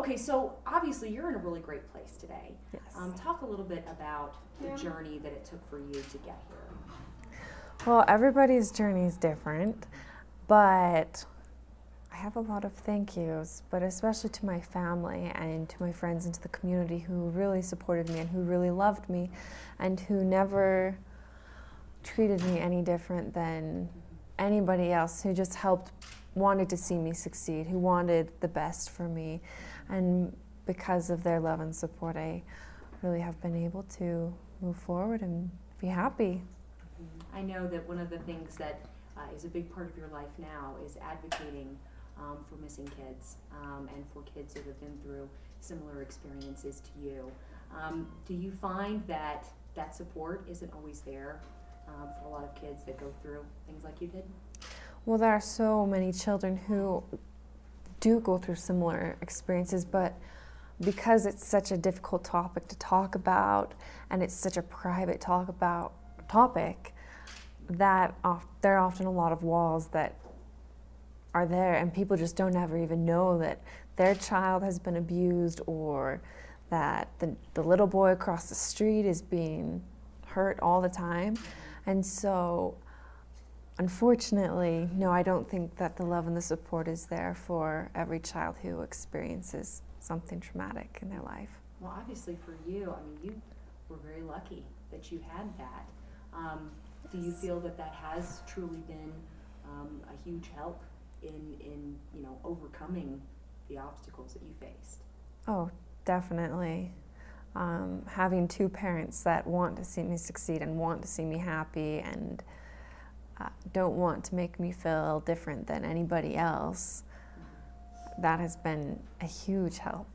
Okay, so obviously you're in a really great place today. Yes. Talk a little bit about the journey that it took for you to get here. Well, everybody's journey is different, but I have a lot of thank yous, but especially to my family and to my friends and to the community who really supported me and who really loved me and who never treated me any different than anybody else, who just wanted to see me succeed, who wanted the best for me. And because of their love and support, I really have been able to move forward and be happy. I know that one of the things that is a big part of your life now is advocating for missing kids and for kids who have been through similar experiences to you. Do you find that that support isn't always there for a lot of kids that go through things like you did? Well, there are so many children who do go through similar experiences, but because it's such a difficult topic to talk about and it's such a private topic, that there are often a lot of walls that are there, and people just don't ever even know that their child has been abused, or that the little boy across the street is being hurt all the time. And so unfortunately, no, I don't think that the love and the support is there for every child who experiences something traumatic in their life. Well, obviously for you, I mean, you were very lucky that you had that. Do you feel that that has truly been a huge help in overcoming the obstacles that you faced? Oh, definitely. Having two parents that want to see me succeed and want to see me happy and don't want to make me feel different than anybody else, that has been a huge help.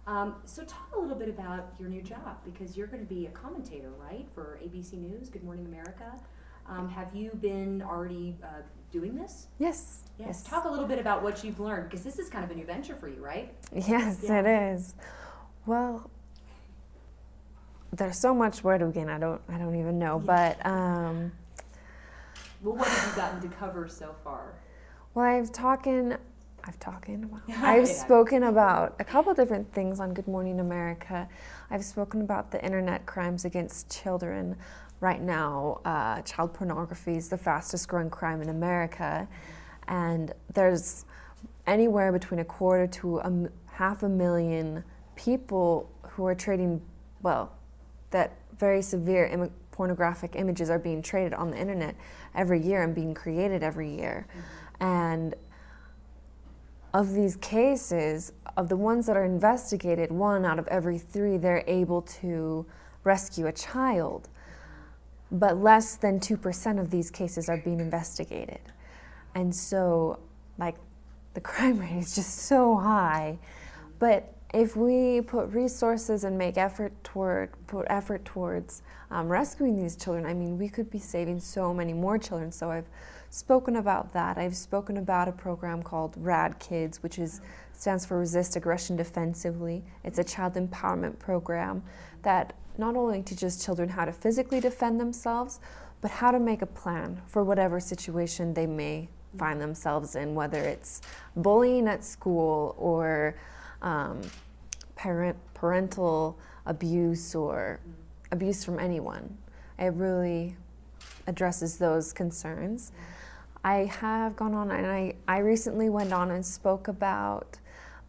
Yeah. So talk a little bit about your new job, because you're going to be a commentator, right, for ABC News, Good Morning America. Have you been already doing this? Yes. Yes. Talk a little bit about what you've learned, because this is kind of a new venture for you, right? Yes, yeah. It is. Well, there's so much where to begin. I don't even know. Yeah. But well, what have you gotten to cover so far? Well, I've spoken about a couple different things on Good Morning America. I've spoken about the internet crimes against children. Right now, child pornography is the fastest growing crime in America, and there's anywhere between 250,000 to 500,000 people who are trading, that very severe pornographic images are being traded on the internet every year and being created every year. Mm-hmm. And of these cases, of the ones that are investigated, 1 out of every 3, they're able to rescue a child. But less than 2% of these cases are being investigated. And so, the crime rate is just so high. But if we put resources and put effort towards rescuing these children, I mean, we could be saving so many more children. So I've spoken about that. I've spoken about a program called RAD Kids, which stands for Resist Aggression Defensively. It's a child empowerment program that not only teaches children how to physically defend themselves, but how to make a plan for whatever situation they may find themselves in, whether it's bullying at school or parental abuse or abuse from anyone. It really addresses those concerns. I have gone on, and I recently went on and spoke about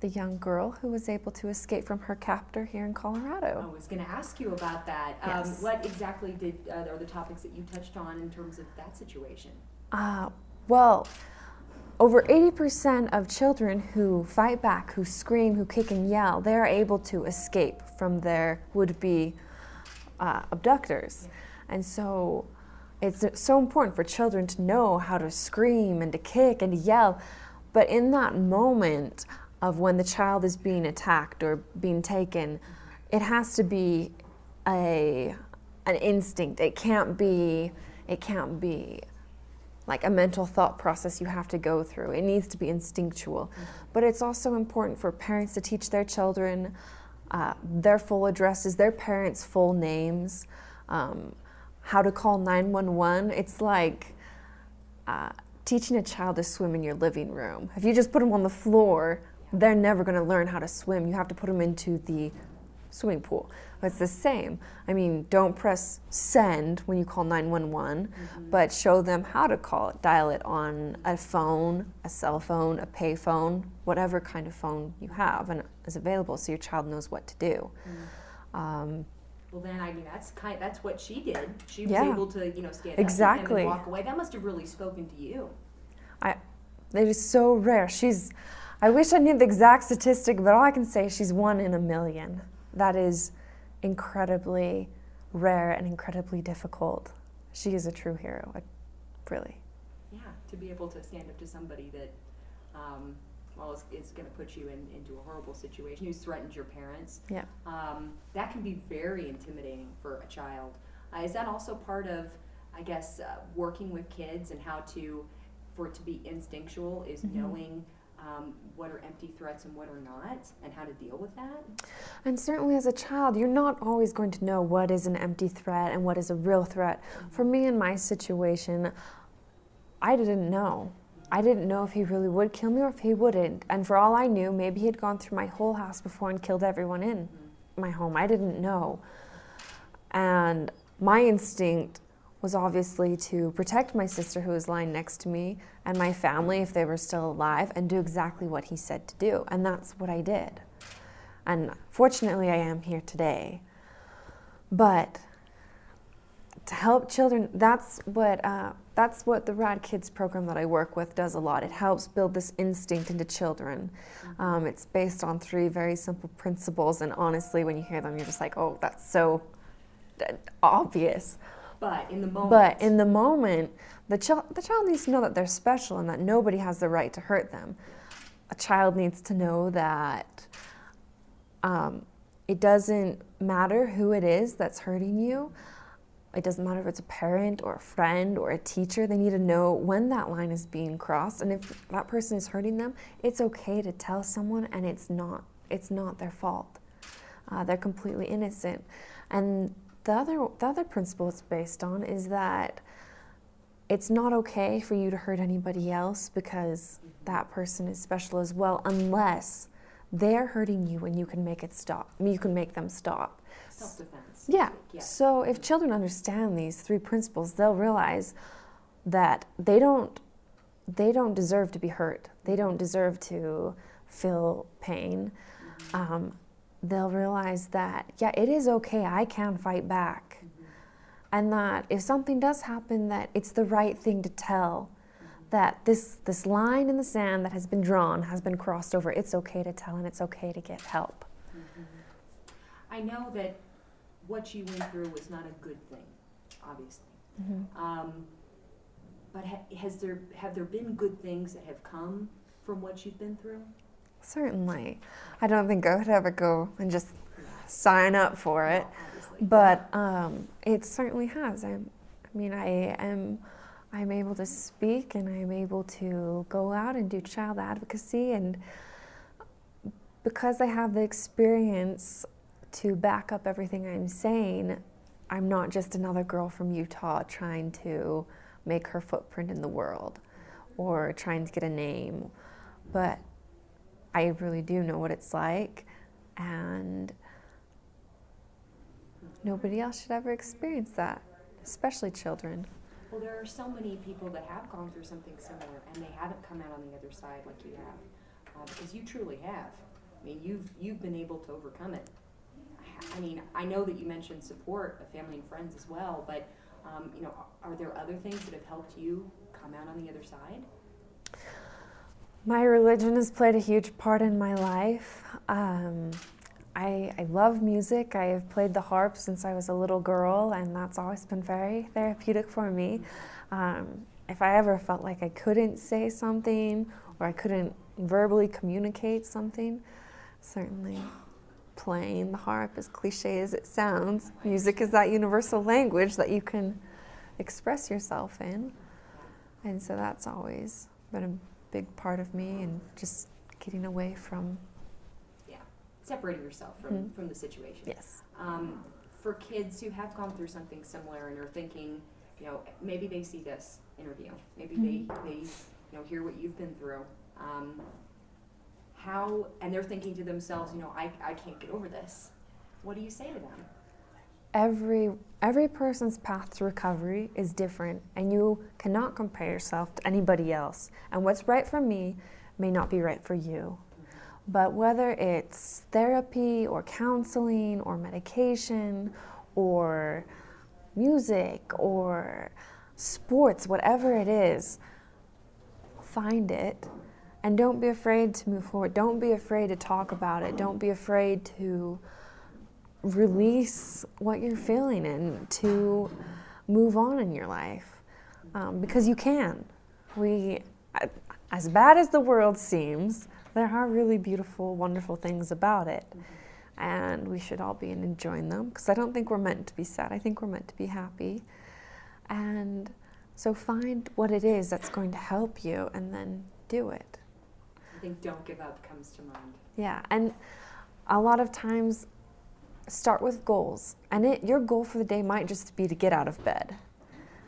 the young girl who was able to escape from her captor here in Colorado. I was going to ask you about that. Yes. What exactly are the topics that you touched on in terms of that situation? Well, over 80% of children who fight back, who scream, who kick and yell, they are able to escape from their would-be abductors. Yeah. And so it's so important for children to know how to scream and to kick and to yell. But in that moment of when the child is being attacked or being taken, it has to be an instinct. It can't be like a mental thought process you have to go through. It needs to be instinctual. But it's also important for parents to teach their children their full addresses, their parents' full names, how to call 911. It's like teaching a child to swim in your living room. If you just put them on the floor, they're never going to learn how to swim. You have to put them into the swimming pool. It's the same. I mean, don't press send when you call 911, but show them how to call it, dial it on a phone, a cell phone, a pay phone, whatever kind of phone you have and is available, so your child knows what to do. Well, then, I mean, that's what she did. She was Yeah. able to, stand up to him Exactly. and walk away. That must have really spoken to you. It is so rare. I wish I knew the exact statistic, but all I can say is she's 1 in a million. That is incredibly rare and incredibly difficult. She is a true hero, really. Yeah, to be able to stand up to somebody that, is going to put you into a horrible situation, who's threatened your parents. Yeah. That can be very intimidating for a child. Is that also part of, I guess, working with kids and for it to be instinctual, is knowing what are empty threats and what are not, and how to deal with that? And certainly as a child, you're not always going to know what is an empty threat and what is a real threat. For me in my situation, I didn't know. I didn't know if he really would kill me or if he wouldn't. And for all I knew, maybe he had gone through my whole house before and killed everyone in my home. I didn't know. And my instinct was obviously to protect my sister who was lying next to me and my family if they were still alive, and do exactly what he said to do. And that's what I did. And fortunately, I am here today. But to help children, that's what the Rad Kids program that I work with does a lot. It helps build this instinct into children. It's based on 3 very simple principles, and honestly, when you hear them, you're just like, oh, that's so obvious. But in the moment, the child needs to know that they're special and that nobody has the right to hurt them. A child needs to know that it doesn't matter who it is that's hurting you. It doesn't matter if it's a parent or a friend or a teacher. They need to know when that line is being crossed, and if that person is hurting them, it's okay to tell someone, and it's not their fault. They're completely innocent. And the other principle it's based on is that it's not okay for you to hurt anybody else because that person is special as well, unless they're hurting you and you can make it stop. I mean, you can make them stop. Self-defense. Yeah. Yeah. So if children understand these 3 principles, they'll realize that they don't deserve to be hurt. They don't deserve to feel pain. They'll realize that, yeah, it is okay, I can fight back. And that if something does happen, that it's the right thing to tell. That this line in the sand that has been drawn, has been crossed over, it's okay to tell, and it's okay to get help. I know that what you went through was not a good thing, obviously. But have there been good things that have come from what you've been through? Certainly. I don't think I would ever go and just sign up for it, Obviously. but it certainly has. I'm able to speak, and I'm able to go out and do child advocacy, and because I have the experience to back up everything I'm saying, I'm not just another girl from Utah trying to make her footprint in the world or trying to get a name, but I really do know what it's like, and nobody else should ever experience that, especially children. Well, there are so many people that have gone through something similar, and they haven't come out on the other side like you have, because you truly have. I mean, you've been able to overcome it. I mean, I know that you mentioned support of family and friends as well, but are there other things that have helped you come out on the other side? My religion has played a huge part in my life. I love music. I have played the harp since I was a little girl, and that's always been very therapeutic for me. If I ever felt like I couldn't say something or I couldn't verbally communicate something, certainly playing the harp, as cliche as it sounds, music is that universal language that you can express yourself in. And so that's always been a big part of me, and just getting away from separating yourself from the situation. Yes. For kids who have gone through something similar and are thinking, maybe they see this interview, maybe they hear what you've been through. and they're thinking to themselves, you know, I can't get over this. What do you say to them? Every person's path to recovery is different, and you cannot compare yourself to anybody else. And what's right for me may not be right for you. But whether it's therapy or counseling or medication or music or sports, whatever it is, find it and don't be afraid to move forward. Don't be afraid to talk about it. Don't be afraid to release what you're feeling and to move on in your life, because you can. As bad as the world seems, there are really beautiful, wonderful things about it, and we should all be enjoying them, because I don't think we're meant to be sad. I think we're meant to be happy. And so find what it is that's going to help you and then do it. I think don't give up comes to mind. Yeah, and a lot of times start with goals, and your goal for the day might just be to get out of bed.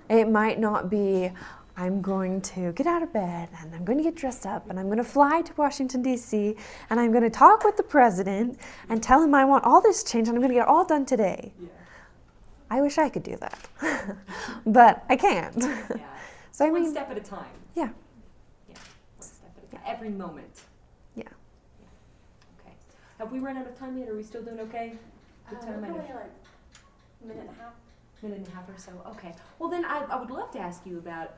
It might not be, I'm going to get out of bed and I'm going to get dressed up and I'm going to fly to Washington, D.C. and I'm going to talk with the president and tell him I want all this change and I'm going to get it all done today. Yeah. I wish I could do that, but I can't. Yeah. So One step at a time. Yeah. Yeah. One step at a time. Every moment. Yeah. Okay. Have we run out of time yet? Are we still doing okay? Good time. I know. Probably like a minute and a half. Minute and a half or so. Okay. Well, then I would love to ask you about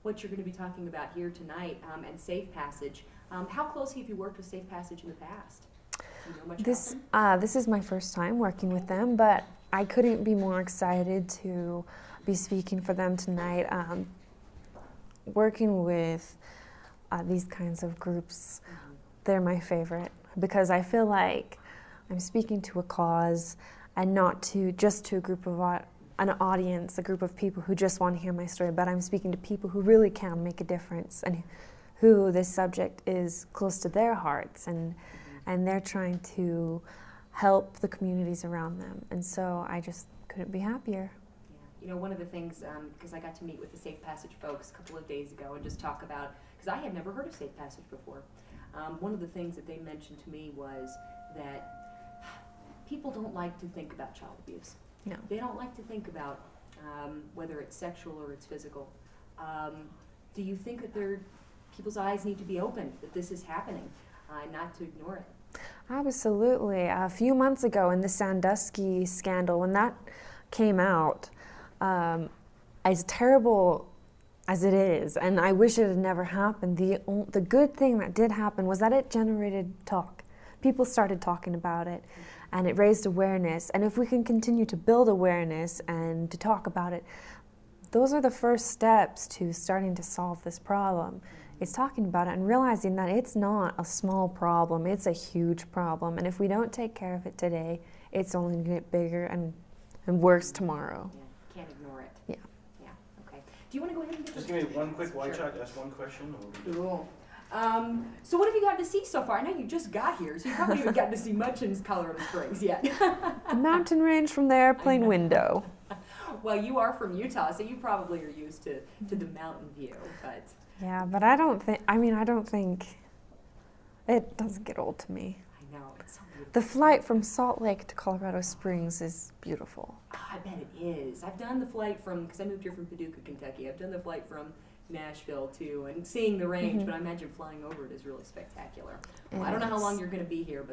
what you're going to be talking about here tonight, and Safe Passage. How closely have you worked with Safe Passage in the past? Do you know much about them? This is my first time working with them, but I couldn't be more excited to be speaking for them tonight. Working with these kinds of groups, they're my favorite, because I feel like I'm speaking to a cause and not just to a group of an audience, a group of people who just want to hear my story, but I'm speaking to people who really can make a difference and who this subject is close to their hearts, and they're trying to help the communities around them. And so I just couldn't be happier. Yeah. You know, one of the things, because I got to meet with the Safe Passage folks a couple of days ago and just talk about, because I had never heard of Safe Passage before. One of the things that they mentioned to me was that people don't like to think about child abuse. No. They don't like to think about whether it's sexual or it's physical. Do you think that people's eyes need to be opened, that this is happening, not to ignore it? Absolutely. A few months ago in the Sandusky scandal, when that came out, as terrible as it is, and I wish it had never happened, the good thing that did happen was that it generated talk. People started talking about it, and it raised awareness. And if we can continue to build awareness and to talk about it, those are the first steps to starting to solve this problem. It's talking about it and realizing that it's not a small problem, it's a huge problem. And if we don't take care of it today, it's only going to get bigger and worse tomorrow. Yeah, can't ignore it. Yeah. Yeah, okay. Do you want to go ahead and Just give me one quick white shot, ask one question. Cool. So what have you gotten to see so far? I know you just got here, so you probably haven't gotten to see much in Colorado Springs yet. The mountain range from the airplane window. Well, you are from Utah, so you probably are used to the mountain view, but... Yeah, but I don't think, it doesn't get old to me. I know, it's so beautiful. The flight from Salt Lake to Colorado Springs is beautiful. Oh, I bet it is. I've done the flight from, because I moved here from Paducah, Kentucky, I've done the flight from Nashville too, and seeing the range, but I imagine flying over it is really spectacular. Well, I don't know how long you're going to be here, but